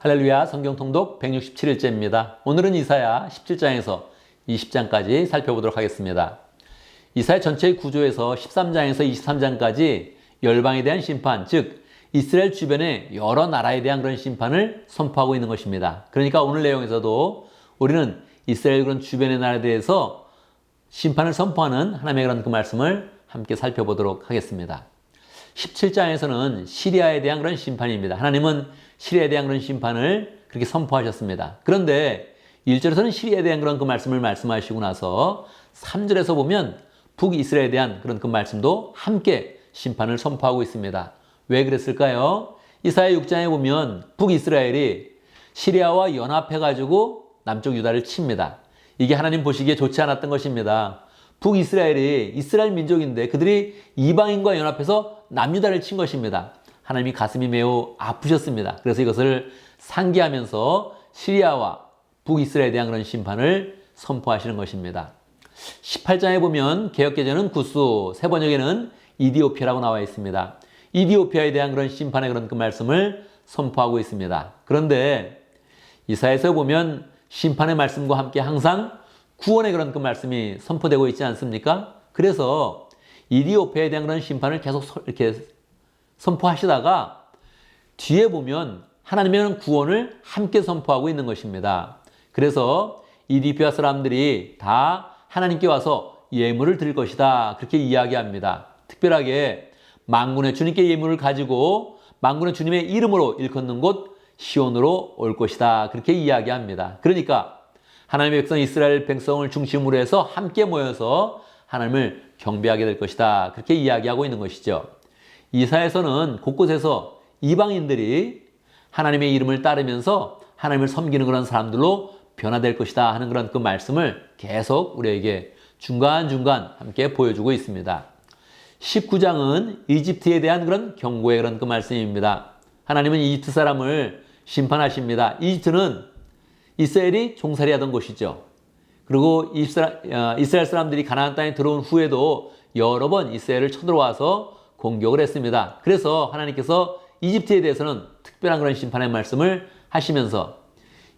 할렐루야 성경 통독 167일째입니다. 오늘은 이사야 17장에서 20장까지 살펴보도록 하겠습니다. 이사야 전체의 구조에서 13장에서 23장까지 열방에 대한 심판, 즉 이스라엘 주변의 여러 나라에 대한 그런 심판을 선포하고 있는 것입니다. 그러니까 오늘 내용에서도 우리는 이스라엘 그런 주변의 나라에 대해서 심판을 선포하는 하나님의 그런 그 말씀을 함께 살펴보도록 하겠습니다. 17장에서는 시리아에 대한 그런 심판입니다. 하나님은 시리아에 대한 그런 심판을 그렇게 선포하셨습니다. 그런데 1절에서는 시리아에 대한 그런 그 말씀을 말씀하시고 나서 3절에서 보면 북이스라엘에 대한 그런 그 말씀도 함께 심판을 선포하고 있습니다. 왜 그랬을까요? 이사야 6장에 보면 북이스라엘이 시리아와 연합해가지고 남쪽 유다를 칩니다. 이게 하나님 보시기에 좋지 않았던 것입니다. 북이스라엘이 이스라엘 민족인데 그들이 이방인과 연합해서 남유다를 친 것입니다. 하나님이 가슴이 매우 아프셨습니다. 그래서 이것을 상기하면서 시리아와 북이스라엘에 대한 그런 심판을 선포하시는 것입니다. 18장에 보면 개역개정은 구스, 세번역에는 이디오피아라고 나와 있습니다. 이디오피아에 대한 그런 심판의 그런 그 말씀을 선포하고 있습니다. 그런데 이사야에서 보면 심판의 말씀과 함께 항상 구원의 그런 그 말씀이 선포되고 있지 않습니까? 그래서 이디오피아에 대한 그런 심판을 계속 이렇게 선포하시다가 뒤에 보면 하나님의 구원을 함께 선포하고 있는 것입니다. 그래서 이디오피아 사람들이 다 하나님께 와서 예물을 드릴 것이다. 그렇게 이야기합니다. 특별하게 만군의 주님께 예물을 가지고 만군의 주님의 이름으로 일컫는 곳 시온으로 올 것이다. 그렇게 이야기합니다. 그러니까 하나님의 백성 이스라엘 백성을 중심으로 해서 함께 모여서 하나님을 경배하게 될 것이다. 그렇게 이야기하고 있는 것이죠. 이사야에서는 곳곳에서 이방인들이 하나님의 이름을 따르면서 하나님을 섬기는 그런 사람들로 변화될 것이다 하는 그런 그 말씀을 계속 우리에게 중간중간 함께 보여주고 있습니다. 19장은 이집트에 대한 그런 경고의 그런 그 말씀입니다. 하나님은 이집트 사람을 심판하십니다. 이집트는 이스라엘이 종살이 하던 곳이죠. 그리고 이스라엘 사람들이 가나안 땅에 들어온 후에도 여러 번 이스라엘을 쳐들어와서 공격을 했습니다. 그래서 하나님께서 이집트에 대해서는 특별한 그런 심판의 말씀을 하시면서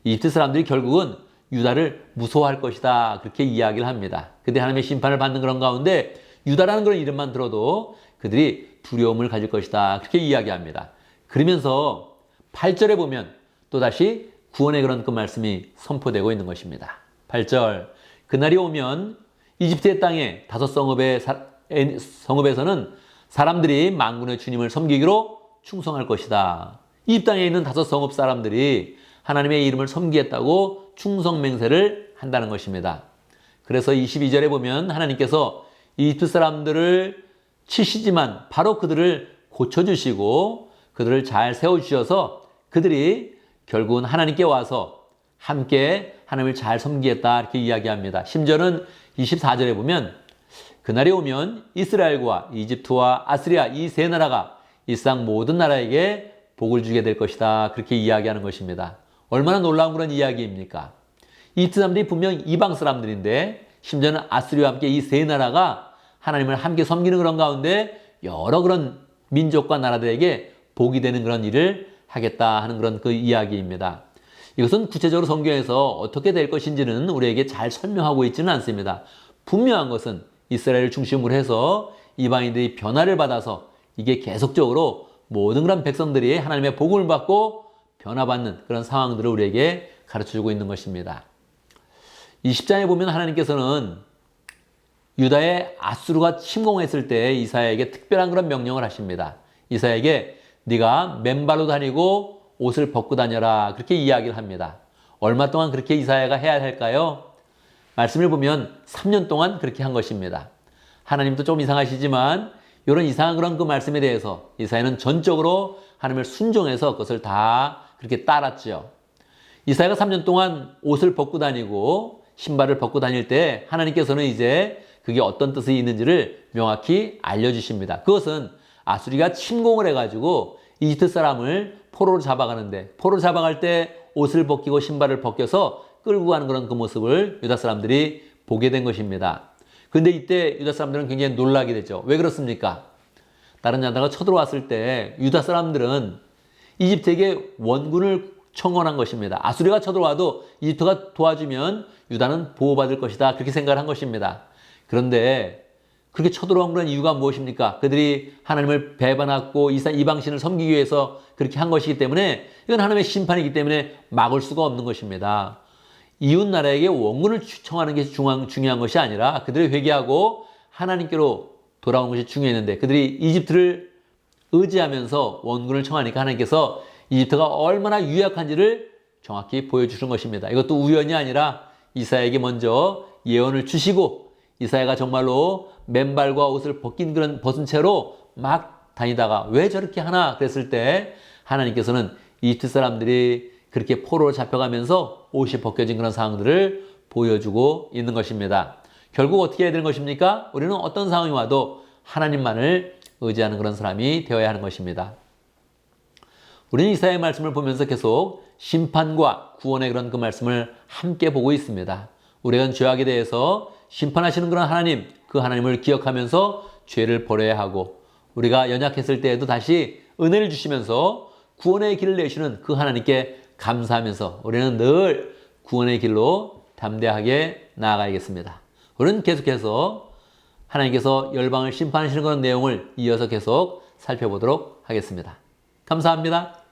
이집트 사람들이 결국은 유다를 무서워할 것이다. 그렇게 이야기를 합니다. 그때 하나님의 심판을 받는 그런 가운데 유다라는 그런 이름만 들어도 그들이 두려움을 가질 것이다. 그렇게 이야기합니다. 그러면서 8절에 보면 또다시 구원의 그런 그 말씀이 선포되고 있는 것입니다. 8절, 그날이 오면 이집트의 땅에 5 성읍에서는 사람들이 만군의 주님을 섬기기로 충성할 것이다. 이 땅에 있는 5 성읍 사람들이 하나님의 이름을 섬기겠다고 충성 맹세를 한다는 것입니다. 그래서 22절에 보면 하나님께서 이집트 사람들을 치시지만 바로 그들을 고쳐주시고 그들을 잘 세워주셔서 그들이 결국은 하나님께 와서 함께 하나님을 잘 섬기겠다 이렇게 이야기합니다. 심지어는 24절에 보면 그날이 오면 이스라엘과 이집트와 아스리아 이 세 나라가 일상 모든 나라에게 복을 주게 될 것이다. 그렇게 이야기하는 것입니다. 얼마나 놀라운 그런 이야기입니까? 이집트 사람들이 분명 이방 사람들인데 심지어는 아스리아와 함께 이 세 나라가 하나님을 함께 섬기는 그런 가운데 여러 그런 민족과 나라들에게 복이 되는 그런 일을 하겠다 하는 그런 그 이야기입니다. 이것은 구체적으로 성경에서 어떻게 될 것인지는 우리에게 잘 설명하고 있지는 않습니다. 분명한 것은 이스라엘을 중심으로 해서 이방인들이 변화를 받아서 이게 계속적으로 모든 그런 백성들이 하나님의 복음을 받고 변화받는 그런 상황들을 우리에게 가르쳐주고 있는 것입니다. 20장에 보면 하나님께서는 유다의 아수르가 침공했을 때 이사야에게 특별한 그런 명령을 하십니다. 이사야에게 네가 맨발로 다니고 옷을 벗고 다녀라 그렇게 이야기를 합니다. 얼마 동안 그렇게 이사야가 해야 할까요? 말씀을 보면 3년 동안 그렇게 한 것입니다. 하나님도 좀 이상하시지만 이런 이상한 그런 그 말씀에 대해서 이사야는 전적으로 하나님을 순종해서 그것을 다 그렇게 따랐죠. 이사야가 3년 동안 옷을 벗고 다니고 신발을 벗고 다닐 때 하나님께서는 이제 그게 어떤 뜻이 있는지를 명확히 알려주십니다. 그것은 아수리가 침공을 해가지고 이집트 사람을 포로로 잡아가는데 포로로 잡아갈 때 옷을 벗기고 신발을 벗겨서 끌고 가는 그런 그 모습을 유다 사람들이 보게 된 것입니다. 그런데 이때 유다 사람들은 굉장히 놀라게 되죠. 왜 그렇습니까? 다른 나라가 쳐들어왔을 때 유다 사람들은 이집트에게 원군을 청원한 것입니다. 아수리가 쳐들어와도 이집트가 도와주면 유다는 보호받을 것이다. 그렇게 생각을 한 것입니다. 그런데 그렇게 쳐들어온 그런 이유가 무엇입니까? 그들이 하나님을 배반하고 이방신을 섬기기 위해서 그렇게 한 것이기 때문에 이건 하나님의 심판이기 때문에 막을 수가 없는 것입니다. 이웃 나라에게 원군을 청하는 게 중요한 것이 아니라 그들이 회개하고 하나님께로 돌아온 것이 중요했는데 그들이 이집트를 의지하면서 원군을 청하니까 하나님께서 이집트가 얼마나 유약한지를 정확히 보여주신 것입니다. 이것도 우연이 아니라 이사야에게 먼저 예언을 주시고 이사야가 정말로 맨발과 옷을 벗은 채로 막 다니다가 왜 저렇게 하나 그랬을 때 하나님께서는 이집트 사람들이 그렇게 포로로 잡혀가면서 옷이 벗겨진 그런 상황들을 보여주고 있는 것입니다. 결국 어떻게 해야 되는 것입니까? 우리는 어떤 상황이 와도 하나님만을 의지하는 그런 사람이 되어야 하는 것입니다. 우리는 이사야의 말씀을 보면서 계속 심판과 구원의 그런 그 말씀을 함께 보고 있습니다. 우리가 죄악에 대해서 심판하시는 그런 하나님, 그 하나님을 기억하면서 죄를 버려야 하고 우리가 연약했을 때에도 다시 은혜를 주시면서 구원의 길을 내시는 그 하나님께 감사하면서 우리는 늘 구원의 길로 담대하게 나아가야겠습니다. 우리는 계속해서 하나님께서 열방을 심판하시는 그런 내용을 이어서 계속 살펴보도록 하겠습니다. 감사합니다.